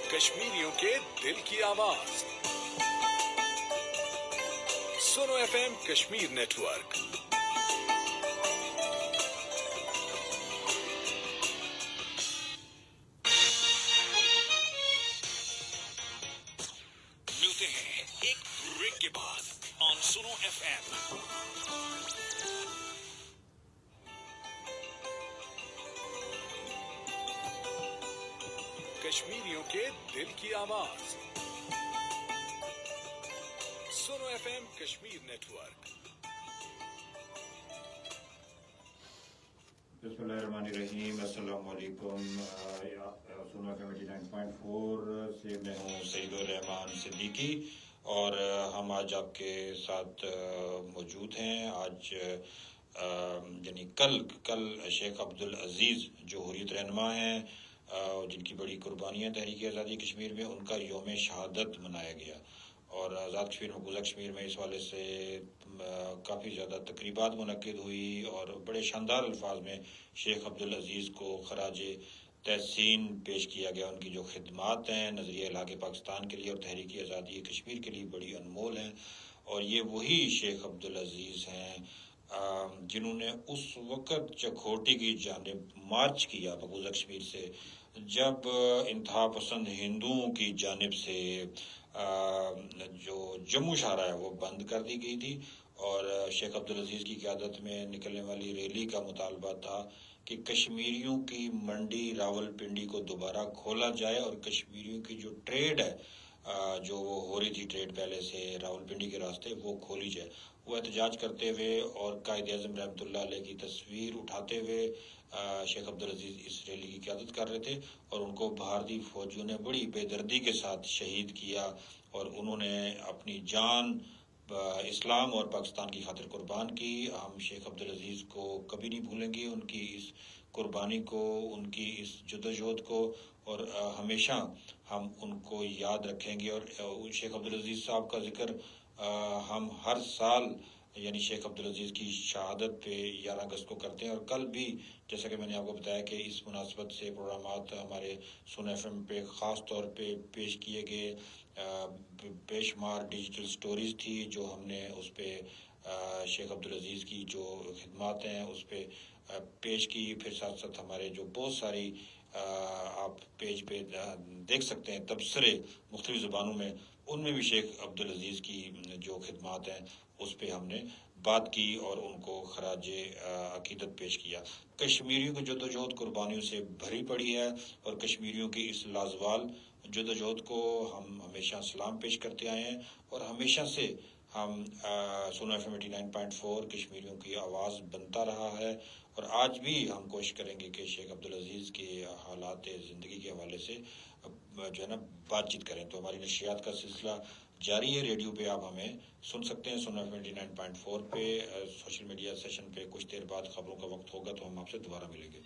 कश्मीरियों के दिल की आवाज सुनो FM कश्मीर नेटवर्क। मिलते हैं एक ब्रेक के बाद ऑन सुनो FM। कश्मीरियों के दिल की आवाज सुनो FM कश्मीर नेटवर्क। बिस्मिल्लाहिर्रहमानिर्रहीम। अस्सलाम वालेकुम। सुनो FM 89.4 से मैं हूँ सईदुर रहमान सिद्दीकी और हम आज आपके साथ मौजूद हैं। आज यानी कल शेख अब्दुल अजीज़ जो हुर्रियत रहनुमा हैं, जिनकी बड़ी कुर्बानियाँ तहरीक आज़ादी कश्मीर में, उनका यौम शहादत मनाया गया और आज़ाद कश्मीर मकबूजा कश्मीर में इस वाले से काफ़ी ज़्यादा तकरीबात मुनक्किद हुई और बड़े शानदार अल्फाज में शेख अब्दुल अजीज़ को खराज तहसीन पेश किया गया। उनकी जो खिदमात हैं नज़रिया इलाक़ पाकिस्तान के लिए और तहरीक आज़ादी कश्मीर के लिए बड़ी अनमोल हैं और ये वही शेख अब्दुल अजीज़ हैं जिन्होंने उस वक़्त चकोटी की जानिब मार्च किया मकबूजा कश्मीर से, जब इंतहा पसंद हिंदुओं की जानिब से जो जम्मू शाहरा है वो बंद कर दी गई थी और शेख अब्दुल अजीज़ की क़यादत में निकलने वाली रैली का मुतालबा था कि कश्मीरियों की मंडी रावलपिंडी को दोबारा खोला जाए और कश्मीरियों की जो ट्रेड है जो वो हो रही थी ट्रेड पहले से रावलपिंडी के रास्ते, वो खोली जाए। वो एहतजाज करते हुए और कायद आज़म रहमतुल्लाह अलैह की तस्वीर उठाते हुए शेख अब्दुल अजीज़ इस रैली की क़यादत कर रहे थे और उनको भारतीय फ़ौजियों ने बड़ी बेदर्दी के साथ शहीद किया और उन्होंने अपनी जान इस्लाम और पाकिस्तान की खातिर कुर्बान की। हम शेख अब्दुल अजीज़ को कभी नहीं भूलेंगे, उनकी इस कुर्बानी को, उनकी इस जदोजहद को, और हमेशा हम उनको याद रखेंगे। और शेख अब्दुल अजीज़ साहब का जिक्र हम हर साल यानी शेख अब्दुल अजीज़ की शहादत पे 11 अगस्त को करते हैं और कल भी जैसा कि मैंने आपको बताया कि इस मुनासबत से प्रोग्रामात हमारे सुनो FM पे ख़ास तौर पे पेश किए गए। बेशुमार डिजिटल स्टोरीज़ थी जो हमने उस पर शेख अब्दुल अजीज़ की जो खिदमात हैं उस पर पेश की। फिर साथ साथ हमारे जो बहुत सारी आप पेज पे देख सकते हैं तबसरे मुख्तलिफ ज़ुबानों में, उनमें भी शेख अब्दुल अजीज़ की जो खिदमात हैं उस पर हमने बात की और उनको खराज अकीदत पेश किया। कश्मीरियों की जदोजहद कुर्बानियों से भरी पड़ी है और कश्मीरियों की इस लाजवाल जदोजहद को हम हमेशा सलाम पेश करते आए हैं और हमेशा से हम सुनो FM 89.4 कश्मीरियों की आवाज़ बनता रहा है और आज भी हम कोशिश करेंगे कि शेख अब्दुल अजीज़ के हालात ज़िंदगी के हवाले से जो है ना बातचीत करें। तो हमारी नशियात का सिलसिला जारी है। रेडियो पे आप हमें सुन सकते हैं सुनो FM 89.4 पे। सोशल मीडिया सेशन पे कुछ देर बाद खबरों का वक्त होगा तो हम आपसे दोबारा मिलेंगे।